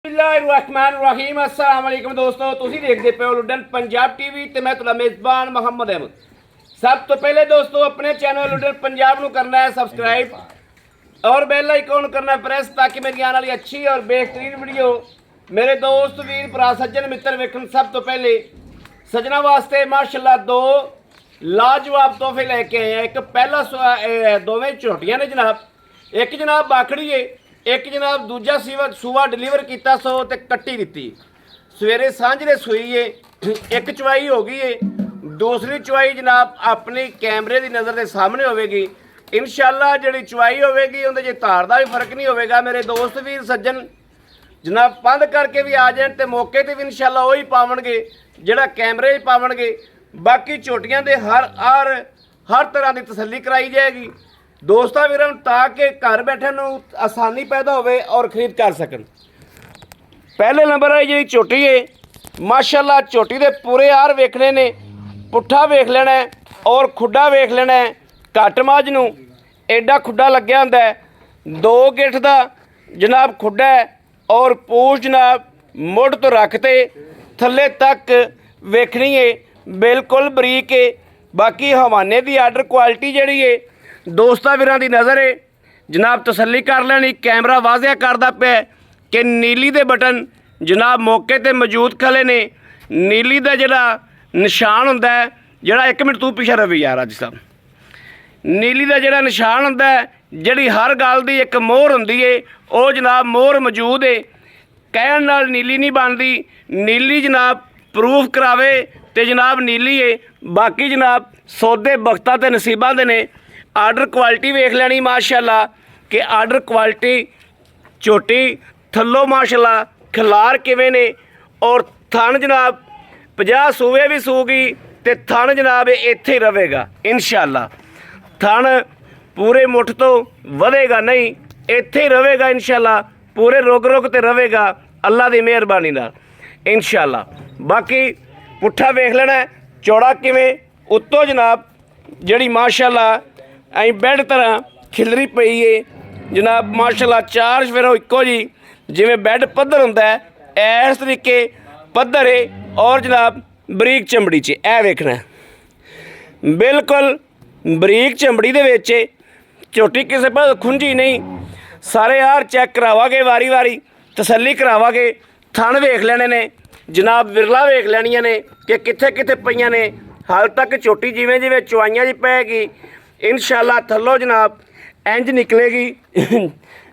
बिस्मिल्लाहिर्रहमानिर्रहीम अस्सलाम वालेकुम दोस्तों, तुसी देखते पे हो लुडन पंजाब टीवी ते मैं तुहाडा मेज़बान मोहम्मद अहमद। सब तो पहले दोस्तों अपने चैनल लुडन पंजाब नू करना है सब्सक्राइब और बेल आइकॉन करना प्रेस ताकि मेरी आने वाली अच्छी और बेहतरीन वीडियो मेरे दोस्त वीर भरा सज्जन मित्र वेखन। सब तो पहले सजना वास्ते माशाल्लाह दो लाजवाब तोहफे लेके आए हैं। एक पहला दोवें झोटियां ने जनाब, एक जनाब बाखड़ी है, एक जनाब दूजा सूआ डिलीवर किया सो ते कट्टी दी सवेरे सांझे सूई है। एक चवाई हो गई है, दूसरी चवाई जनाब अपनी कैमरे की नज़र के सामने होगी। इंशाअल्लाह जी चवाई होगी उन्हें धार का भी फर्क नहीं होगा। मेरे दोस्त वीर सज्जन जनाब बंद करके भी आ जाए तो मौके पर भी इंशाअल्लाह वही पावणगे जिहड़ा कैमरे पावणगे। बाकी झोटियां दे हर तरह की तसल्ली कराई जाएगी दोस्तों वीरों, ताकि घर बैठे आसानी पैदा होवे और खरीद कर सकन। पहले नंबर है जी झोटी है माशाल्लाह, झोटी दे पूरे आर वेखने ने, पुट्ठा वेख लेना है और खुड्डा वेख लेना है। घट मझ नूं एडा खुड्डा लग्या हुंदा है, 2 गिठ दा जनाब खुड्डा है और पूछ जनाब मुड़ तो रखते थल्ले तक वेखनी है, बिल्कुल बरीक है। बाकी हवाने की आर्डर क्वालिटी जिहड़ी है दोस्तां वीरां दी नज़र है जनाब तसल्ली कर लैनी। कैमरा वाजिया करदा पिया कि नीली दे बटन जनाब मौके ते मौजूद खले ने। नीली दा जिहड़ा निशान हुंदा है, जिहड़ा 1 मिनट तू पिछे रवि यार अज साहब, नीली दा जिहड़ा निशान हुंदा है, जिहड़ी हर गल दी एक मोहर हुंदी है, वो जनाब मोहर मौजूद है। कहण नाल नीली नहीं बनदी, नीली जनाब प्रूफ करावे ते जनाब नीली है। बाकी जनाब सौदे वक्तां ते नसीबां दे ने। आर्डर क्वालिटी वेख लैनी माशाल्लाह कि आर्डर क्वालिटी झोटी थल्लों माशाल्लाह खिलार किवें ने और थन जनाब 50 सूवे भी सूगी ते थन जनाब इत्थे ही रहेगा इंशाअल्लाह। थन पूरे मुठ तो वधेगा नहीं, इत्थे ही रहेगा इंशाअल्लाह, पूरे रुक ते रहेगा अल्लाह की मेहरबानी नाल इंशाअल्लाह। बाकी पुट्ठा वेख लेना चौड़ा किवें, उत्तों जनाब जिहड़ी माशाल्लाह अं बैड तरह खिलरी पई है जनाब माशाल्लाह। 4 सवेरों इक्को जी जिमें बैड पद्धर होंदा है इस तरीके पद्धर है और जनाब बरीक चमड़ी च ए वेखना बिल्कुल बरीक चमड़ी दे विच झोटी किसी पास खुंझी नहीं। सारे हार चैक करावांगे, वारी वारी तसल्ली करावांगे। थन वेख लेने ने जनाब, विरला वेख लैनियां ने कि कित्थे कित्थे पईयां ने। हाल तक झोटी जिवें जिवें चवाइयां च पैगी इंशाअल्लाह थल्लों जनाब इंज निकलेगी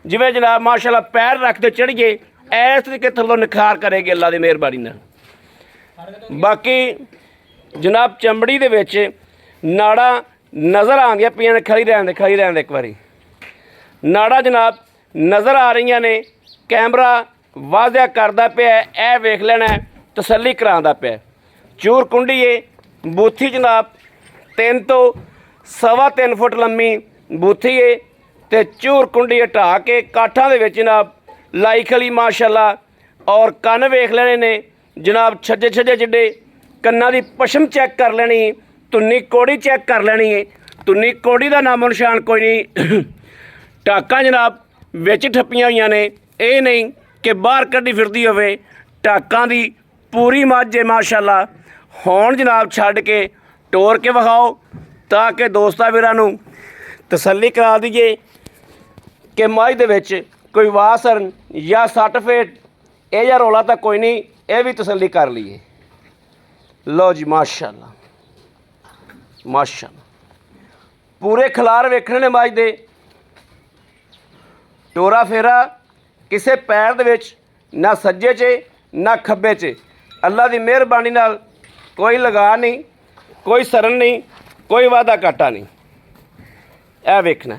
जिवें जनाब माशाल्लाह पैर रखते चढ़िए इस तरीके थल्लों निखार करेगी अल्लाह की मेहरबानी नाल। बाकी जनाब चमड़ी दे विच नाड़ा नज़र आंदियां पियां ने, खड़ी रहन दे एक बारी नाड़ा जनाब नज़र आ रही ने। कैमरा वाजिया करदा पिया ए वेख लेना, तसल्ली करांदा पिया। चूर कुंडी है बूथी जनाब 3 तो 3.25 फुट लम्मी बूथी है ते झूर कुंडी हटा के काठां दे विच जनाब लाई खली माशाल्लाह। और कन्न वेख लेने ने जनाब, छज्जे जिड्डे कन्नां दी पशम चैक कर लेनी, तुन्नी कौड़ी चैक कर लेनी है। तुन्नी कौड़ी का नामो निशान कोई नहीं। टाकां जनाब विच ठप्पियां होईयां ने, ये नहीं कि बाहर कड्डी फिरदी होवे। टाकां दी पूरी मझ है माशाल्लाह। हुण जनाब छड्ड के टोर के विखाओ ताकि दोस्तां वीरां नूं तसल्ली करा दईए कि मझ दे विच कोई वासरन या 60 फेट ये या रौला तो कोई नहीं, ये भी तसल्ली कर लीए। लो जी माशाल्लाह माशाल्लाह पूरे खिलार वेखने ने मझ दे। टोरा फेरा किसी पैर दे विच ना सज्जे च ना खब्बे च, अल्लाह की मेहरबानी नाल कोई लगा नहीं, कोई सरन नहीं, कोई वादा घाटा नहीं। यह वेखना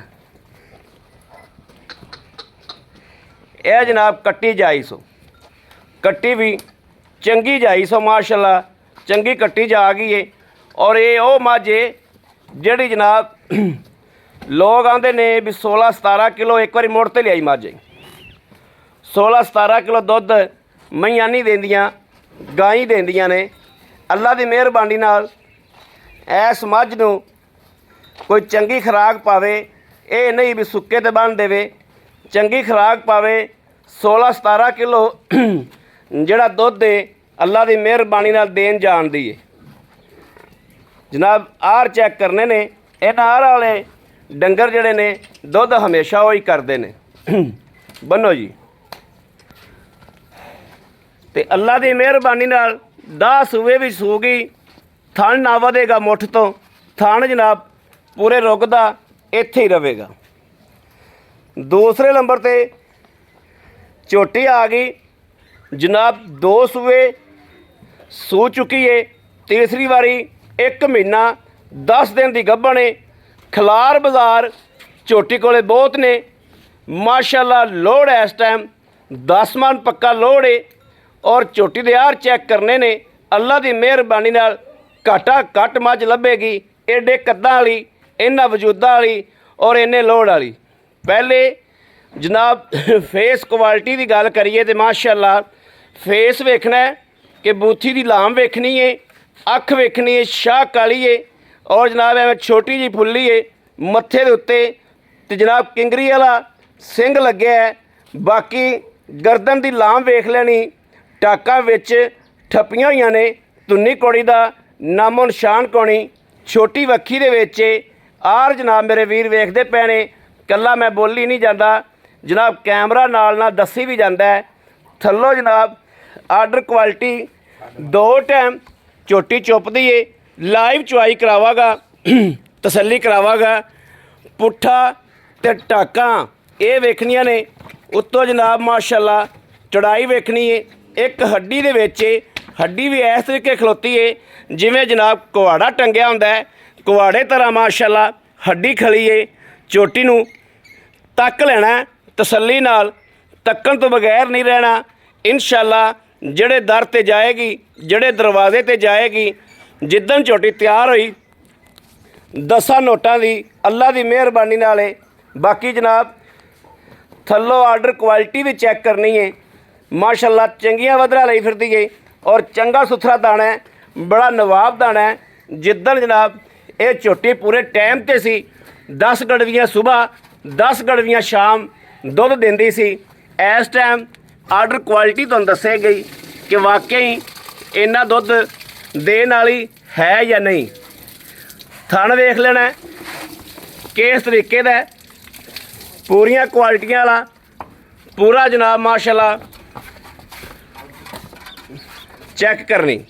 यह जनाब कट्टी जाई सो, कट्टी भी चंगी जाई सो माशाल्लाह, चंगी कट्टी जा गई है। और ये वो मझ है जिहड़ी जनाब लोग आंदे ने भी 16-17 किलो एक बार मुड़ ते लियाई मझ। 16-17 किलो दुध मईयां नहीं देंदियां, गां ही देंदियां ने। अल्लाह की मेहरबानी नाल इस मझ नूं कोई चंगी खुराक पावे, ये नहीं भी सुक्के ते बन देवे, चंगी खुराक पावे, 16-17 किलो ਜਿਹੜਾ ਦੁੱਧ ਹੈ ਅੱਲਾ ਦੀ ਮਿਹਰਬਾਨੀ ਨਾਲ ਦੇਣ ਜਾਣਦੀ ਹੈ ਜਨਾਬ। ਆਰ ਚੈੱਕ ਕਰਨੇ ਨੇ ਇਹਨਾਂ ਆਰ ਵਾਲੇ ਡੰਗਰ ਜਿਹੜੇ ਨੇ ਦੁੱਧ ਹਮੇਸ਼ਾ ਉਹੀ ਕਰਦੇ ਨੇ। ਬੰਨੋ ਜੀ। ਤੇ ਅੱਲਾ ਦੀ ਮਿਹਰਬਾਨੀ ਨਾਲ 10 ਸੂਏ ਵੀ ਸੂ ਗਈ। ਥਣ ਨਾ ਵਧੇਗਾ ਮੁੱਠ ਤੋਂ। ਥਣ ਜਨਾਬ ਪੂਰੇ ਰੁਕਦਾ ਇੱਥੇ ਹੀ ਰਵੇਗਾ। ਦੂਸਰੇ ਨੰਬਰ ਤੇ ਝੋਟੀ ਆ ਗਈ ਜਨਾਬ। 2 ਸੂਏ ਸੂ ਚੁੱਕੀ ਏ। ਤੀਸਰੀ ਵਾਰੀ 1 ਮਹੀਨਾ 10 ਦਿਨ ਦੀ ਗੱਭਣ ਏ। ਖਲਾਰ ਬਾਜ਼ਾਰ ਝੋਟੀ ਕੋਲੇ ਬਹੁਤ ਨੇ ਮਾਸ਼ਾਅੱਲਾ। ਲੋੜ ਹੈ ਇਸ ਟਾਈਮ 10 ਮਣ ਪੱਕਾ ਲੋੜ ਏ। ਔਰ ਝੋਟੀ ਦੇ ਆਰ ਚੈੱਕ ਕਰਨੇ ਨੇ ਅੱਲਾ ਦੀ ਮਿਹਰਬਾਨੀ ਨਾਲ ਘਾਟਾ ਘੱਟ ਮੱਝ ਲੱਭੇਗੀ। ਏਡੇ ਕੱਦਾਂ ਵਾਲੀ, ਇਹਨਾਂ ਵਜੂਦਾਂ ਵਾਲੀ ਔਰ ਇੰਨੇ ਲੋੜ ਵਾਲੀ। ਪਹਿਲੇ ਜਨਾਬ ਫੇਸ ਕੁਆਲਿਟੀ ਦੀ ਗੱਲ ਕਰੀਏ ਤਾਂ ਮਾਸ਼ਾਅੱਲਾ ਫੇਸ ਵੇਖਣਾ ਹੈ ਕਿ ਬੂਥੀ ਦੀ ਲਾਮ ਵੇਖਣੀ ਹੈ, ਅੱਖ ਵੇਖਣੀ ਹੈ ਸ਼ਾਹ ਕਾਲੀ ਹੈ ਔਰ ਜਨਾਬ ਐਵੇਂ ਛੋਟੀ ਜਿਹੀ ਫੁੱਲੀ ਹੈ ਮੱਥੇ ਦੇ ਉੱਤੇ ਤੇ ਜਨਾਬ ਕਿੰਗਰੀ ਵਾਲਾ ਸਿੰਘ ਲੱਗਿਆ ਹੈ। ਬਾਕੀ ਗਰਦਨ ਦੀ ਲਾਮ ਵੇਖ ਲੈਣੀ। ਟਾਕਾਂ ਵਿੱਚ ਠੱਪੀਆਂ ਹੋਈਆਂ ਨੇ। ਧੁੰਨੀ ਕੌੜੀ ਦਾ ਨਾਮੋ ਨਿਸ਼ਾਨ ਕੋਣੀ। ਛੋਟੀ ਵੱਖੀ ਦੇ ਵਿੱਚ ਆਰ ਜਨਾਬ ਮੇਰੇ ਵੀਰ ਵੇਖਦੇ ਪਏ ਨੇ। ਕੱਲਾ ਮੈਂ ਬੋਲੀ ਨਹੀਂ ਜਾਂਦਾ ਜਨਾਬ, ਕੈਮਰਾ ਨਾਲ ਦੱਸੀ ਵੀ ਜਾਂਦਾ ਹੈ। ਥੱਲੋਂ ਜਨਾਬ ਆਰਡਰ ਕੁਆਲਿਟੀ 2 ਟਾਈਮ ਝੋਟੀ ਚੁੱਪਦੀ ਏ। ਲਾਈਵ ਚੁਆਈ ਕਰਾਵਾਂਗਾ, ਤਸੱਲੀ ਕਰਾਵਾਂਗਾ। ਪੁੱਠਾ ਤੇ ਟਾਕਾਂ ਇਹ ਵੇਖਣੀਆਂ ਨੇ। ਉੱਤੋਂ ਜਨਾਬ ਮਾਸ਼ਾਅੱਲਾ ਚੜਾਈ ਵੇਖਣੀ ਏ। ਇੱਕ ਹੱਡੀ ਦੇ ਵਿੱਚ ਹੱਡੀ ਵੀ ਇਸ ਤਰੀਕੇ ਖਲੋਤੀ ਏ ਜਿਵੇਂ ਜਨਾਬ ਕੁਹਾੜਾ ਟੰਗਿਆ ਹੁੰਦਾ ਹੈ। ਕੁਹਾੜੇ ਤਰ੍ਹਾਂ ਮਾਸ਼ਾਅੱਲਾ ਹੱਡੀ ਖਲੀ ਏ। ਝੋਟੀ ਨੂੰ ਤੱਕ ਲੈਣਾ ਤਸੱਲੀ ਨਾਲ, ਤੱਕਣ ਤੋਂ ਬਗੈਰ ਨਹੀਂ ਰਹਿਣਾ। ਇਨਸ਼ਾਅੱਲਾ ਜਿਹੜੇ ਦਰ ਤੇ ਜਾਏਗੀ, ਜਿਹੜੇ ਦਰਵਾਜ਼ੇ ਤੇ ਜਾਏਗੀ, ਜਿੱਦਣ ਝੋਟੀ ਤਿਆਰ ਹੋਈ 10 ਨੋਟਾਂ ਦੀ ਅੱਲਾ ਦੀ ਮਿਹਰਬਾਨੀ ਨਾਲ ਏ। ਬਾਕੀ ਜਨਾਬ ਥੱਲੋਂ ਆਰਡਰ ਕੁਆਲਿਟੀ ਵੀ ਚੈੱਕ ਕਰਨੀ ਹੈ ਮਾਸ਼ਾਅੱਲਾ। ਚੰਗੀਆਂ ਵਧਰਾ ਲਈ ਫਿਰਦੀ ਏ ਔਰ ਚੰਗਾ ਸੁਥਰਾ ਦਾਣਾ ਹੈ, ਬੜਾ ਨਵਾਬ ਦਾਣਾ ਹੈ। ਜਿੱਦਣ ਜਨਾਬ ਇਹ ਝੋਟੀ ਪੂਰੇ ਟਾਈਮ ਤੇ ਸੀ 10 ਗੜਵੀਆਂ ਸੁਬਾਹ 10 ਗੜਵੀਆਂ ਸ਼ਾਮ ਦੁੱਧ ਦਿੰਦੀ ਸੀ। ਇਸ ਟਾਈਮ ਆਰਡਰ ਕੁਆਲਿਟੀ ਤੁਹਾਨੂੰ ਦੱਸੇ ਗਈ ਕਿ ਵਾਕਈ ਇੰਨਾ ਦੁੱਧ ਦੇਣ ਵਾਲੀ ਹੈ ਜਾਂ ਨਹੀਂ। ਥਣ ਵੇਖ ਲੈਣਾ ਕਿਸ ਤਰੀਕੇ ਦਾ, ਪੂਰੀਆਂ ਕੁਆਲਿਟੀਆਂ ਵਾਲਾ ਪੂਰਾ ਜਨਾਬ ਮਾਸ਼ਾਅੱਲਾ ਚੈੱਕ ਕਰਨੀ।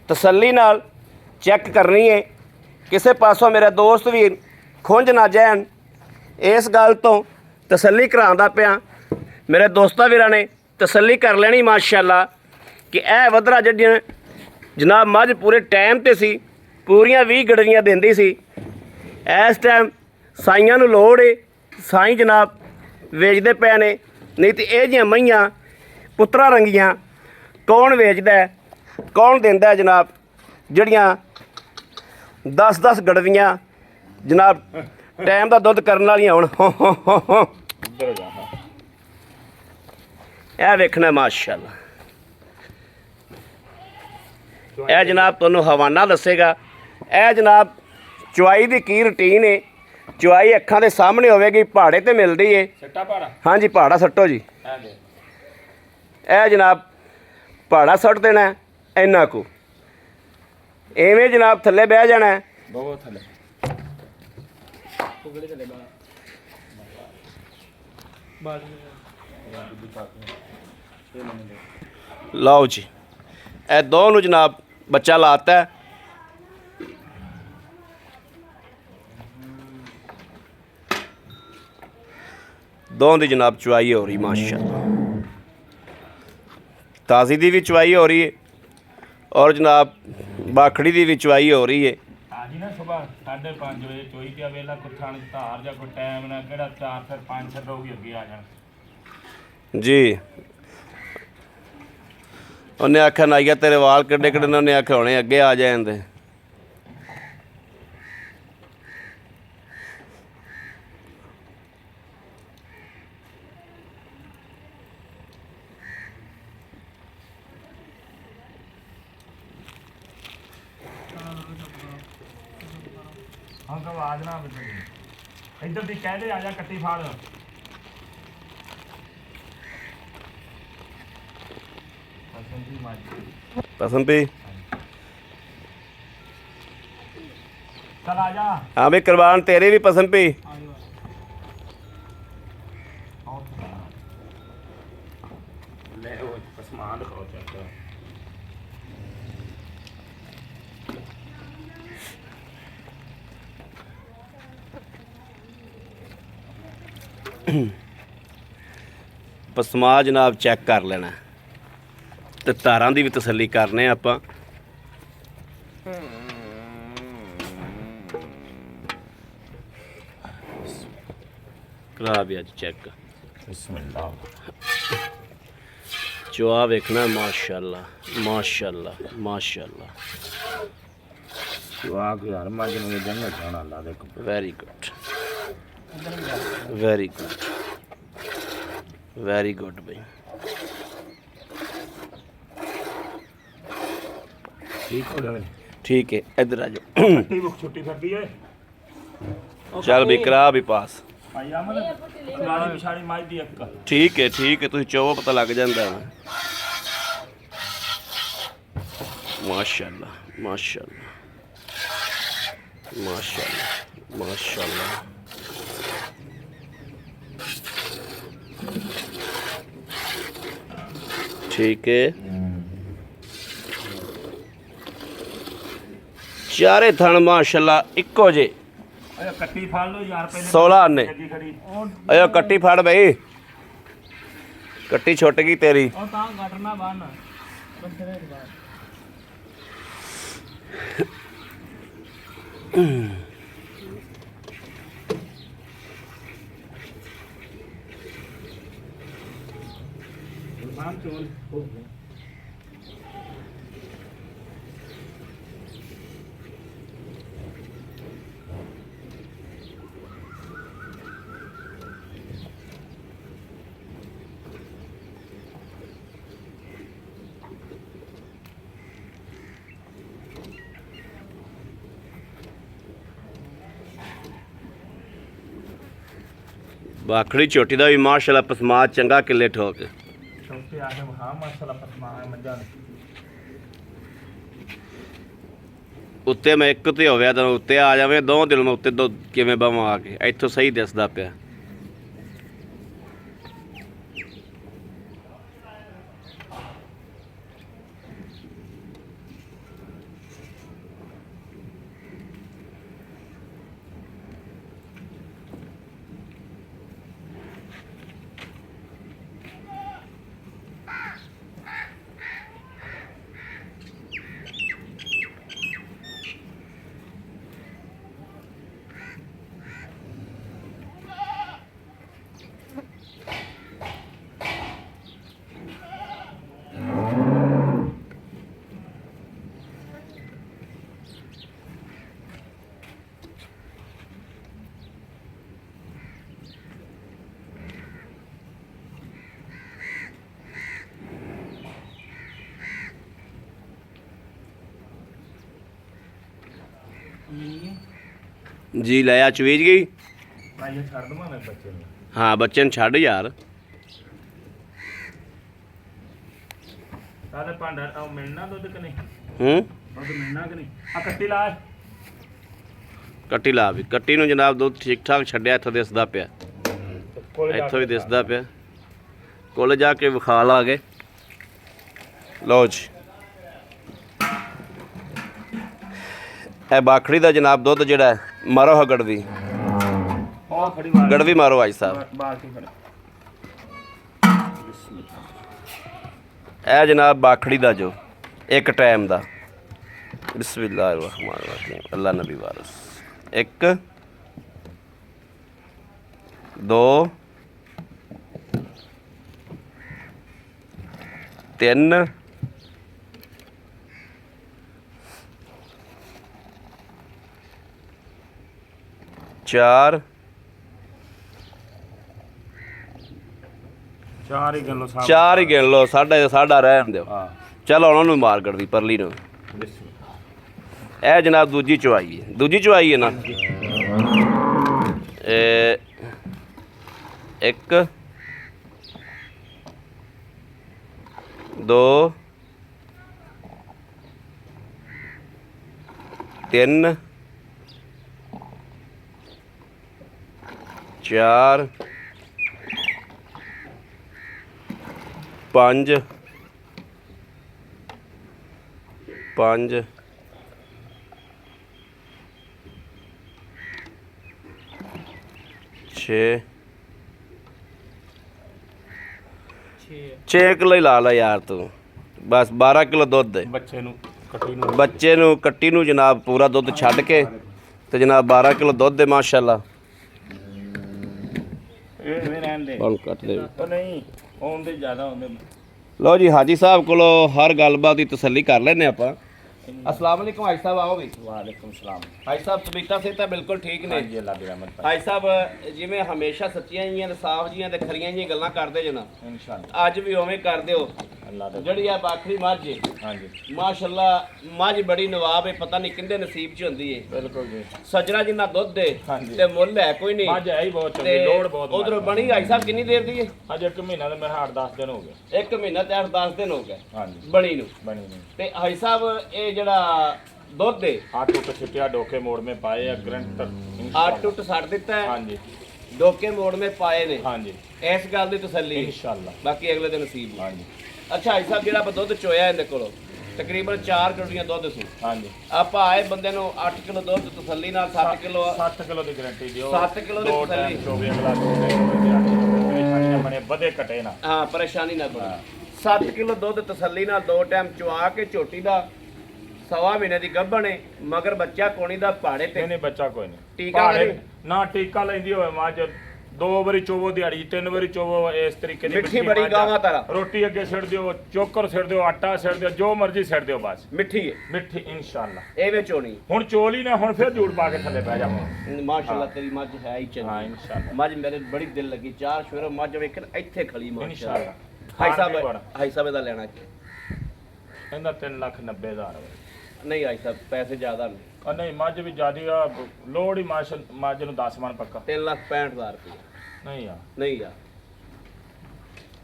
ਤਸੱਲੀ ਨਾਲ ਚੈੱਕ ਕਰਨੀ ਹੈ। ਕਿਸੇ ਪਾਸੋਂ ਮੇਰਾ ਦੋਸਤ ਵੀਰ ਖੁੰਝ ਨਾ ਜਾਣ ਇਸ ਗੱਲ ਤੋਂ ਤਸੱਲੀ ਕਰਾਉਂਦਾ ਪਿਆ। ਮੇਰੇ ਦੋਸਤਾਂ ਵੀਰਾਂ ਨੇ ਤਸੱਲੀ ਕਰ ਲੈਣੀ ਮਾਸ਼ਾਅੱਲਾ ਕਿ ਇਹ ਵਧਰਾ ਜਿਹੜੀਆਂ ਜਨਾਬ ਮੱਝ ਪੂਰੇ ਟਾਈਮ ਤੇ ਸੀ, ਪੂਰੀਆਂ 20 ਗੜਵੀਆਂ ਦਿੰਦੀ ਸੀ। ਇਸ ਟਾਈਮ ਸਾਈਆਂ ਨੂੰ ਲੋੜ ਏ, ਸਾਈਂ ਜਨਾਬ ਵੇਚਦੇ ਪਏ ਨੇ। ਨਹੀਂ ਤੇ ਇਹ ਜਿਹੀਆਂ ਮਈਆਂ ਪੁੱਤਰਾ ਰੰਗੀਆਂ ਕੌਣ ਵੇਚਦਾ, ਕੌਣ ਦਿੰਦਾ ਜਨਾਬ, ਜਿਹੜੀਆਂ 10-10 ਗੜਵੀਆਂ ਜਨਾਬ ਟਾਈਮ ਦਾ ਦੁੱਧ ਕਰਨ ਵਾਲੀਆਂ ਹੁਣ। ਇਹ ਵੇਖਣਾ ਮਾਸ਼ਾਅੱਲਾ। ਇਹ ਜਨਾਬ ਤੁਹਾਨੂੰ ਹਵਾਨਾ ਦੱਸੇਗਾ। ਇਹ ਜਨਾਬ ਚੁਆਈ ਦੀ ਕੀ ਰੂਟੀਨ ਹੈ। ਚੁਆਈ ਅੱਖਾਂ ਦੇ ਸਾਹਮਣੇ ਹੋਵੇਗੀ। ਪਹਾੜੇ ਤੇ ਮਿਲਦੀ ਏ। ਹਾਂਜੀ ਪਹਾੜਾ ਸੱਟੋ ਜੀ। ਇਹ ਜਨਾਬ ਪਹਾੜਾ ਸੱਟ ਦੇਣਾ ਇੰਨਾ ਕੁ। ਐਵੇਂ ਜਨਾਬ ਥੱਲੇ ਬਹਿ ਜਾਣਾ ਬਹੁਤ ਥੱਲੇ। ਲਓ ਜੀ ਇਹ ਦੋ ਨੂੰ ਜਨਾਬ ਬੱਚਾ ਲਾਤਾ। ਦੋਵਾਂ ਦੀ ਜਨਾਬ ਚੁਆਈ ਹੋ ਰਹੀ ਮਾਸ਼ਾਅੱਲਾ। ਤਾਜ਼ੀ ਦੀ ਵੀ ਚੁਆਈ ਹੋ ਰਹੀ ਹੈ ਔਰ ਜਨਾਬ ਬਾਖੜੀ ਦੀ ਵੀ ਚੁਆਈ ਹੋ ਰਹੀ ਹੈ। ਅੱਜ ਨਾ ਸਵੇਰ 5:30 ਵਜੇ ਚੋਈ ਪਿਆ ਵੇਲਾ ਕੁੱਥਾਂ ਦੀ ਧਾਰ ਜਾਂ ਕੋਈ ਟਾਈਮ ਨਾ ਕਿਹੜਾ 4 ਫਿਰ 5 ਛੱਡ ਹੋਊਗੀ ਅੱਗੇ ਆ ਜਾਣ ਜੀ। ਉਹਨੇ ਆਖਿਆ ਨਾਈਆ ਤੇਰੇ ਵਾਲ ਕਿੱਡੇ ਕਿੱਡੇ ਨੇ, ਉਹਨੇ ਆਖਿਆ ਹੁਣੇ ਅੱਗੇ ਆ ਜਾਂਦੇ। ਅੰਕ ਆਵਾਜ਼ ਨਾ ਆਵੇ ਇੱਧਰ ਦੀ ਕਹਦੇ ਆ ਜਾ ਕੱਟੀ ਫਾੜ पसंद पे चल आ जा। हाँ भाई कुर्बान तेरे भी पसंद पे ले वो पसमान दिखाओ चेक पसमा जनाब चेक कर लेना ਤੇ ਤਾਰਾਂ ਦੀ ਵੀ ਤਸੱਲੀ ਕਰਨੇ ਆਪਾਂ ਕਰਾ ਵੀ ਅੱਜ ਚੈੱਕ ਬਿਸਮਿਲ੍ਲਾ ਚਵਾ ਵੇਖਣਾ ਮਾਸ਼ਾਅੱਲਾ ਮਾਸ਼ਾਅੱਲਾ ਮਾਸ਼ਾਅੱਲਾ ਚਵਾ ਕੇ ਯਾਰ ਮੱਝ ਨੂੰ ਜੰਨਤ ਜਾਣਾ ਅੱਲਾ ਦੇ very good very good very good ਬਈ ठीक हो गया ठीक है इधर आ जाओ छुट्टी बुक छुट्टी कर दी है चल भी करा भी पास आया मतलब पुरानी पिछाड़ी मार दी एक ठीक है तुझे चौवा पता लग जाता है माशाअल्लाह माशाअल्लाह माशाअल्लाह माशाअल्लाह ठीक है चारे थन माशाअल्लाह इको जे अरे कट्टी फाड़ लो यार पहले 16 आने जगी खड़ी अयो कट्टी फाड़ भाई कट्टी छुट गई तेरी और ता गटना बान बंदरे बान चोल बाखड़ी चोटी का भी माशाअल्लाह पसमा चंगा किले ठोक छोटे आगे हां माशाल्लाह पसमा है मज्जा ने उत्ते मैं एक ते होवे तो उत्ते आ जावे दो दिन मैं उत्ते दो किवें बावां आ के इत्थों सही दिसदा पिया जी लाया चवीज गई भाई ये छोड़ दूंगा मैं बच्चे ने हाँ बच्चे छड़ यार सारे भांडा आ मिलना दूध कि नहीं दूध मिलना कि नहीं आ कट्टी ला कट्टी ला भी कट्टी नूं जनाब दुध ठीक ठाक छड्डिया इत्थों दिसदा पिया इत्थों भी दिसदा पिया कोल जाके विखा लागे लो जी ए बाखड़ी दा जनाब दुध जिहड़ा मारो हा गड़वी ओ खड़ी मार गड़वी मारो भाई साहब बाल्टी खड़े ए जनाब बाखड़ी दा जो एक टाइम दा बिस्मिल्लाहिर्रहमानिर्रहीम अल्लाह नबी वारस 1 2 3 4 चार ही किलो साहब 4 ही गिन लो साढ़ा रहन दो हां चलो उन्होंने मार गड़वी परली नु ਇਹ ਜਨਾਬ ਦੂਜੀ ਚਵਾਈ ਹੈ, ਦੂਜੀ ਚਵਾਈ ਹੈ ਨਾ। ਇੱਕ 2 3 4 5 5 6 6 ਕਿਲੋ ਹੀ ਲਾ ਲਾ ਯਾਰ ਤੂੰ, ਬਸ 12 ਕਿਲੋ ਦੁੱਧ ਹੈ ਬੱਚੇ ਨੂੰ ਕੱਟੀ ਨੂੰ ਬੱਚੇ ਨੂੰ ਕੱਟੀ ਨੂੰ ਜਨਾਬ ਪੂਰਾ ਦੁੱਧ ਛੱਡ ਕੇ ਤੇ ਜਨਾਬ 12 ਕਿਲੋ ਦੁੱਧ ਹੈ ਮਾਸ਼ਾਅੱਲਾ। ਇਹ ਵੀ ਰਹਿਣ ਦੇ ਹੁਣ ਕੱਟ ਦੇ। ਉਹ ਨਹੀਂ ਆਉਂਦੇ ਜ਼ਿਆਦਾ ਆਉਂਦੇ। ਲਓ ਜੀ ਹਾਜੀ ਸਾਹਿਬ ਕੋਲੋਂ ਹਰ ਗੱਲਬਾਤ ਦੀ ਤਸੱਲੀ ਕਰ ਲੈਨੇ ਆਪਾਂ। अस्सलाम वालेकुम हाजी साहब, आओ भी। वालेकुम सलाम। हाजी साहब तबीयतां से तो बिल्कुल ठीक ने? जी अल्लाह दी रहमत। हाजी साहब जिवें हमेशा सच्चियां जियां ते साफ जियां ते खरियां जियां गल्लां करदे जे ना, इंशाअल्लाह अज भी उवें कर दिओ। अल्लाह दा ਜਿਹੜੀ ਆ ਬਾਖਰੀ ਮੱਝ ਹੈ, हां जी ਮਾਸ਼ਾਅੱਲਾ ਮੱਝ ਬੜੀ ਨਵਾਬ ਹੈ, ਪਤਾ ਨਹੀਂ ਕਿੰਦੇ ਨਸੀਬ 'ਚ ਹੁੰਦੀ ਹੈ। बिल्कुल जी ਸਜਣਾ ਜਿੰਨਾ ਦੁੱਧ ਹੈ ਹਾਂਜੀ। ਤੇ ਮੁੱਲ ਹੈ ਕੋਈ ਨਹੀਂ। मज है ही बहुत चंगी, लोड बहुत ਉਧਰੋਂ ਬਣੀ ਹਾਜੀ ਸਾਹਿਬ ਕਿੰਨੀ ਦੇਰ ਦੀ ਹੈ? अज एक महीना तो मेरे 8-10 दिन हो गए। 1 ਮਹੀਨਾ ਤੇ 8-10 ਦਿਨ ਹੋ ਗਏ हां जी ਬਣੀ ਨੂੰ। बनी नहीं ਤੇ ਹਾਜੀ ਸਾਹਿਬ ਇਹ ਜਿਹੜਾ ਦੁੱਧ ਹੈ आटो पे छिटिया डोके मोड़ में पाए या ग्रंट ਆਟ ਟੁੱਟ ਛੱਡ ਦਿੱਤਾ ਹੈ, हां जी ਡੋਕੇ ਮੋੜ ਮੇ ਪਾਏ ਨੇ, हां जी ਇਸ ਗੱਲ ਦੀ ਤਸੱਲੀ ਹੈ। इंशाअल्लाह ਬਾਕੀ ਅਗਲੇ ਦਿਨ ਨਸੀਬ। हां जी ਅੱਛਾ ਹਾਜੀ ਸਾਹਿਬ ਜਿਹੜਾ ਆਪਾਂ ਦੁੱਧ ਚੋਇਆ ਇਹਦੇ ਕੋਲੋਂ ਤਕਰੀਬਨ 4 ਕਿਲੋਆਂ ਦੁੱਧ ਸੀ। हां जी ਆਪਾਂ ਆਏ ਬੰਦੇ ਨੂੰ 8 ਕਿਲੋ ਦੁੱਧ ਤਸੱਲੀ ਨਾਲ 7 ਕਿਲੋ 7 किलो की गारंटी दियो। 7 ਕਿਲੋ ਦੀ दो ਤਸੱਲੀ। टाइम 24 अगला 2 दिन बने बदे कटे ना। ਹਾਂ ਪਰੇਸ਼ਾਨੀ ਨਾ ਬਣੇ। 7 ਕਿਲੋ ਦੁੱਧ ਤਸੱਲੀ ਨਾਲ 2 ਟਾਈਮ ਚਵਾ ਕੇ ਝੋਟੀ ਦਾ 1.5 ਮਹੀਨੇ ਦੀ ਗੱਭਣ ਹੈ, ਮਗਰ ਬੱਚਾ ਕੋਣੀ ਦਾ ਪਹਾੜੇ ਤੇ नहीं नहीं बच्चा कोई नहीं टीका भाड़े- नहीं? ना टीका लेंदी होवे मां च 2 ਵਾਰੀ ਚੋਵੋ ਦਿਹਾੜੀ 3 ਵਾਰੀ ਚੋਵੋ ਇਸ ਤਰੀਕੇ ਦੀ ਮਿੱਠੀ ਬੜੀ ਗਾਵਾਂ ਤਾਰਾ। ਰੋਟੀ ਅੱਗੇ ਛੱਡ ਦਿਓ, ਚੋਕਰ ਛੱਡ ਦਿਓ, ਆਟਾ ਛੱਡ ਦਿਓ, ਜੋ ਮਰਜ਼ੀ ਛੱਡ ਦਿਓ ਬਸ ਮਿੱਠੀ ਹੈ ਮਿੱਠੀ ਇਨਸ਼ਾਅੱਲਾ। ਇਹ ਵਿੱਚ ਹੋਣੀ। ਹੁਣ ਚੋਲ ਹੀ ਨਾ ਹੁਣ ਫਿਰ ਜੂੜ ਪਾ ਕੇ ਥੱਲੇ ਬਹਿ ਜਾਵਾਂ। ਮਾਸ਼ਾਅੱਲਾ ਤੇਰੀ ਮੱਝ ਹੈ ਹੀ ਹਾਂ ਚੰਗੀ। ਇਨਸ਼ਾਅੱਲਾ ਮੱਝ ਮੇਰੇ ਬੜੀ ਦਿਲ ਲੱਗੀ। 4 ਸ਼ੇਰ ਮੱਝ ਵੇਖਣ ਇੱਥੇ ਖੜੀ ਮਾਸ਼ਾਅੱਲਾ। ਇਨਸ਼ਾਅੱਲਾ। ਹਾਈ ਸਾਹਿਬ ਹਾਈ ਸਾਹਿਬ ਦਾ ਲੈਣਾ ਕੀ? ਇਹਦਾ 3,90,000 ਨਹੀਂ ਹਾਈ ਸਾਹਿਬ ਪੈਸੇ ਜ਼ਿਆਦਾ ਨੇ। ਆ ਨਹੀਂ ਮੱਝ ਵੀ ਜਿਆਦੀ ਆ ਲੋੜ ਹੀ ਮੱਝ ਨੂੰ 10 ਮਣ ਪੱਕਾ 3,65,000 ਰੁਪਏ ਨਹੀਂ ਆ ਨਹੀਂ ਯਾਰ,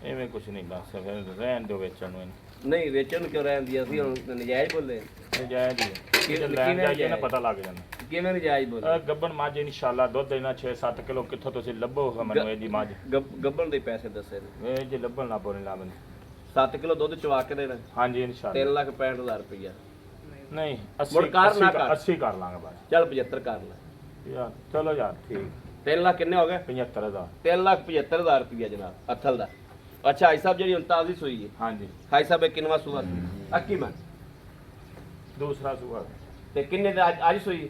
ਐਵੇਂ ਕੁਝ ਨਹੀਂ ਬਸ ਫਿਰ ਰਹਿਣ ਦਿਓ ਵੇਚਣ ਨੂੰ ਇਹਨੂੰ। ਨਹੀਂ ਵੇਚਣ ਨੂੰ ਕਿਉਂ ਰਹਿੰਦੀ? ਅਸੀਂ ਹੁਣ ਨਜਾਇਜ਼ ਬੋਲੇ? ਨਜਾਇਜ਼ ਹੀ ਹੈ। ਕਿਵੇਂ ਲੈਣ ਜਾਈਏ ਨਾ ਨਜਾਇਜ਼? ਪਤਾ ਲੱਗ ਜਾਂਦਾ। ਕਿਵੇਂ ਨਜਾਇਜ਼ ਬੋਲੇ? ਗੱਬਨ ਮੱਝ ਇਨਸ਼ਾਅੱਲਾ ਦੁੱਧ ਇਹਨਾਂ 6-7 ਕਿਲੋ ਕਿੱਥੋਂ ਤੁਸੀਂ ਲੱਭੋ ਮੈਨੂੰ ਇਹਦੀ ਮੱਝ ਗੱਬਣ ਦੇ ਪੈਸੇ ਦੱਸੇ ਨੇ। ਇਹ ਜੇ ਲੱਭਣ ਨਾ ਪੋਣੇ ਲਾਵਨ 7 ਕਿਲੋ ਦੁੱਧ ਚਵਾ ਕੇ ਦੇਣਾ ਹਾਂਜੀ ਇਨਸ਼ਾਅੱਲਾ। 3,65,000 ਰੁਪਇਆ। ਨਹੀਂ 80 ਮੁੜ ਕਰ ਨਾ ਕਰ। 80 ਕਰ ਲਾਂਗੇ ਬਸ ਚੱਲ 75 ਕਰ ਲੈ। ਯਾਰ ਚਲੋ ਯਾਰ ਠੀਕ 3 ਲੱਖ ਕਿੰਨੇ ਹੋ ਗਏ? 75,000 3,75,000 ਰੁਪਇਆ ਜਨਾਬ ਅਥਲ ਦਾ। ਅੱਛਾ ਹਾਈ ਸਾਹਿਬ ਜਿਹੜੀ ਹੁਣ ਤਾਜ਼ੀ ਸੂਈ ਹੈ, ਹਾਂਜੀ ਹਾਈ ਸਾਹਿਬ ਇਹ ਕਿੰਨਵਾ ਸੂਆ ਸੀ? ਅੱਕੀ ਮਨ ਦੂਸਰਾ ਸੂਆ ਤੇ ਕਿੰਨੇ ਦਾ ਅੱਜ ਸੂਈ?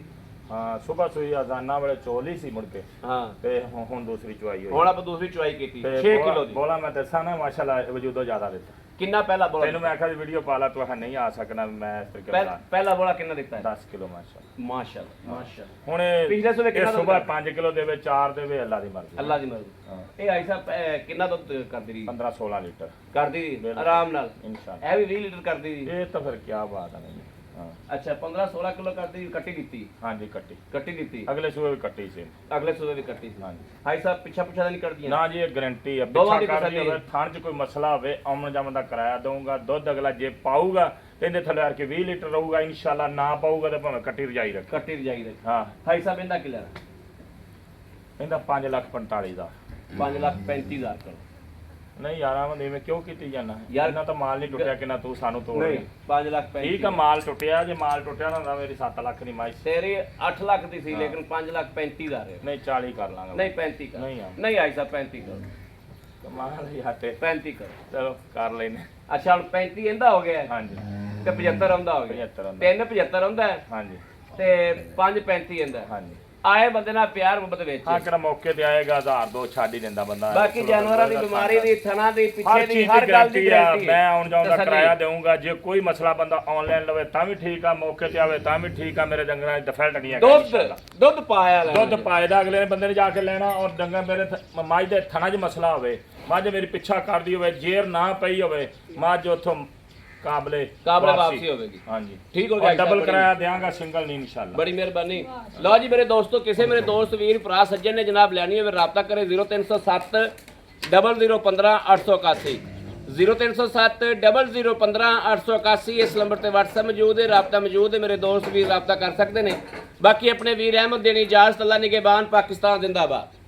ਹਾਂ ਸਵੇਰ ਸੂਈ ਅਜ਼ਾਨਾ ਵੇਲੇ ਚੋਲ ਹੀ ਸੀ ਮੁੜ ਕੇ ਹਾਂ ਤੇ ਹੁਣ ਦੂਸਰੀ ਚੁਆਈ ਹੋਈ ਹੁਣ ਆਪਾਂ ਦੂਸਰੀ ਚੁਆਈ ਕੀਤੀ ਤੇ 6 ਕਿਲੋ ਦੀ। ਬੋਲਾ ਮੈਂ ਦੱਸਾਂ ਨਾ ਮਾਸ਼ਾਅੱਲਾ ਵਜੂਦੋ ਜ਼ਿਆਦਾ ਦਿੱਤਾ। ਕਿੰਨਾ ਪਹਿਲਾ ਬੋਲਾ? ਤੈਨੂੰ ਮੈਂ ਆਖਿਆ ਵੀਡੀਓ ਪਾ ਲਾ ਤੂੰ ਆਹ ਨਹੀਂ ਆ ਸਕਣਾ ਮੈਂ ਇਸ ਤਰੀਕੇ ਨਾਲ ਪਹਿਲਾ ਬੋਲਾ ਕਿੰਨਾ ਦਿੱਤਾ ਹੈ? 10 ਕਿਲੋ ਮਾਸ਼ਾਅੱਲਾ ਮਾਸ਼ਾਅੱਲਾ ਮਾਸ਼ਾਅੱਲਾ। ਹੁਣ ਪਿਛਲੇ ਸੂਬੇ ਕਿੰਨਾ ਦੁੱਧ 5 ਕਿਲੋ ਦੇਵੇ 4 ਦੇਵੇ ਅੱਲਾ ਦੀ ਮਰਜ਼ੀ। ਅੱਲਾ ਦੀ ਮਰਜ਼ੀ। ਹਾਂ ਇਹ ਹਾਈ ਸਾਹਿਬ ਕਿੰਨਾ ਦੁੱਧ ਕਰਦੀ ਰਹੀ? 15-16 ਲੀਟਰ ਕਰਦੀ ਰਹੀ ਆਰਾਮ ਨਾਲ। ਇਨਸ਼ਾਅੱਲਾ। ਇਹ ਵੀ 20 ਲੀਟਰ ਕਰਦੀ ਰਹੀ। ਇਹ ਤਾਂ ਫਿਰ ਕੀ ਬਾਤ ਹੈ ਨਹੀਂ। ਹਾਂ ਅੱਛਾ 15-16 ਕਿਲੋ ਕਰਦੀ ਕੱਟੀ ਦਿੱਤੀ? ਹਾਂਜੀ ਕੱਟੀ ਕੱਟੀ ਦਿੱਤੀ। ਅਗਲੇ ਸੂਏ ਵੀ ਕੱਟੀ ਸੀ। ਅਗਲੇ ਸੂਬੇ ਵੀ ਕੱਟੀ ਸੀ। ਹਾਂਜੀ ਹਾਈ ਸਾਹਿਬ ਪਿੱਛਾ ਪੁੱਛਾ ਤਾਂ ਨਹੀਂ ਕਰਦੀਆਂ? ਨਾ ਜੀ ਇਹ ਗਾਰੰਟੀ ਹੈ। ਦੋਵਾਂ ਪਿੱਛਾ ਦੀ ਕਰਦੀ ਤਸੱਲੀ। ਹੋਵੇ ਥਣ 'ਚ ਕੋਈ ਮਸਲਾ ਹੋਵੇ ਆਉਣ ਜਾਵਣ ਦਾ ਕਿਰਾਇਆ ਦਊਂਗਾ। ਦੁੱਧ ਅਗਲਾ ਜੇ ਪਾਊਗਾ ਇਹਦੇ ਥੱਲੇ ਆ ਕੇ 20 ਲੀਟਰ ਰਹੂਗਾ ਇਨਸ਼ਾਅੱਲਾ। ਨਾ ਪਾਊਗਾ ਤਾਂ ਭਾਵੇਂ ਕੱਟੀ ਰਜਾਈ ਰੱਖ। ਕੱਟੀ ਰਜਾਈ ਦੇ। ਹਾਂ ਹਾਈ ਸਾਹਿਬ ਇਹਦਾ ਕੀ ਲੈਣਾ? ਇਹਦਾ 5,45,000 ਦਾ। 5,35,000 ਕਰੋ। ਨਹੀਂ ਯਾਰਾਂ ਮੈਂ ਐਵੇਂ ਕਿਉਂ ਕੀਤੀ ਜਾਣਾ ਯਾਰ ਇਹਨਾਂ ਤਾਂ ਮਾਲ ਨਹੀਂ ਟੁੱਟਿਆ ਕਿੰਨਾ ਤੂੰ ਸਾਨੂੰ ਤੋੜ ਨਹੀਂ ਦੇ। 5,35,000 ਠੀਕ ਆ ਮਾਲ ਟੁੱਟਿਆ ਜੇ ਮਾਲ ਟੁੱਟਿਆ ਨਾ ਹੁੰਦਾ ਮੇਰੀ 7 ਲੱਖ ਦੀ ਮਾਈ। ਤੇਰੀ 8 ਲੱਖ ਦੀ ਸੀ ਲੇਕਿਨ 5,35,000 ਹੈ। ਨਹੀਂ 40 ਕਰ ਲਾਂਗਾ। ਨਹੀਂ 35 ਕਰ। ਨਹੀਂ ਆ ਨਹੀਂ ਹਾਈ ਸਾਹਿਬ 35 ਕਰੋ। ਕਮਾਲ ਯਾਰ ਤੇ 35 ਕਰੋ। ਚਲੋ ਕਰ ਲੈਨੇ। ਅੱਛਾ ਹੁਣ 35 ਇਹਦਾ ਹੋ ਗਿਆ ਹਾਂਜੀ ਤੇ 75 ਆਉਂਦਾ ਹੋ ਗਿਆ। 75 ਆਉਂਦਾ। 3,75 ਆਉਂਦਾ ਹਾਂਜੀ ਤੇ 5,35 ਆਉਂਦਾ। ਹਾਂਜੀ ਆਏ ਬੰਦੇ ਨਾਲ ਪਿਆਰ ਮੁਹੱਬਤ ਵਿੱਚ। ਹਾਂ ਕਿਹੜਾ ਮੌਕੇ ਤੇ ਆਏਗਾ 1,000-2 ਛੱਡ ਹੀ ਦਿੰਦਾ ਬੰਦਾ। ਬਾਕੀ ਜਾਨਵਰਾਂ ਦੀ ਬਿਮਾਰੀ ਦੀ ਥਣਾ ਦੀ ਹਰ ਪਿੱਛੇ ਦੀ ਚੀਜ਼ ਹਰ ਦੀ ਗੱਲ ਦੀ ਗਾਰੰਟੀ ਆ। ਗਾਰੰਟੀ ਮੈਂ ਆਉਣ ਜਾਉਣ ਦਾ ਤਸੱਲੀ। ਕਿਰਾਇਆ ਦੇਵਾਂਗਾ। ਜੇ ਕੋਈ ਮਸਲਾ ਬੰਦਾ ਆਨਲਾਈਨ ਲਵੇ ਤਾਂ ਵੀ ਠੀਕ ਆ, ਮੌਕੇ ਤੇ ਆਵੇ ਤਾਂ ਵੀ ਠੀਕ ਆ। ਮੇਰੇ ਡੰਗਰਾਂ 'ਚ ਡਿਫਾਲਟ ਨਹੀਂ ਹੈਗਾ। ਦੁੱਧ ਪਾਇਆ ਲੈਣਾ। ਦੁੱਧ ਪਾਏਦਾ ਅਗਲੇ ਨੇ ਬੰਦੇ ਨੇ ਜਾ ਕੇ ਲੈਣਾ। ਔਰ ਡੰਗਰ ਮੇਰੇ ਮੱਝ ਦੇ ਥਣਾ 'ਚ ਮਸਲਾ ਹੋਵੇ, ਮੱਝ ਮੇਰੀ ਪਿੱਛਾ ਕਰਦੀ ਹੋਵੇ, ਜੇਰ ਨਾ ਪਈ ਹੋਵੇ, ਮੱਝ ਉੱਥੋਂ ਕਾਬਲੇ ਵਾਪਸੀ ਹੋਵੇਗੀ। ਹਾਂਜੀ ਠੀਕ ਹੋ ਗਿਆ ਡਬਲ ਬੜੀ- ਕਿਰਾਇਆ ਦਿਆਂਗਾ, ਸਿੰਗਲ ਨਹੀਂ ਇਨਸ਼ਾਅੱਲਾ। ਬੜੀ ਮਿਹਰਬਾਨੀ। ਲਓ ਜੀ ਮੇਰੇ ਦੋਸਤੋ, ਕਿਸੇ ਮੇਰੇ ਦੋਸਤ ਵੀਰ ਭਰਾ ਸੱਜਣ ਨੇ ਜਨਾਬ ਲੈਣੀ ਹੋਵੇ ਰਾਬਤਾ ਕਰੇ 0307 0015 881 0307 0015 881। ਇਸ ਨੰਬਰ ਤੇ WhatsApp ਮੌਜੂਦ ਹੈ, ਰਾਬਤਾ ਮੌਜੂਦ ਹੈ। ਮੇਰੇ ਦੋਸਤ ਵੀਰ ਰਾਬਤਾ ਕਰ ਸਕਦੇ ਨੇ। ਬਾਕੀ ਆਪਣੇ ਵੀਰ ਅਹਿਮਦ ਦੇਣੀ ਇਜਾਜ਼ਤ। ਅੱਲਾ ਨਿਗਹਿਬਾਨ, ਪਾਕਿਸਤਾਨ ਜ਼ਿੰਦਾਬਾਦ।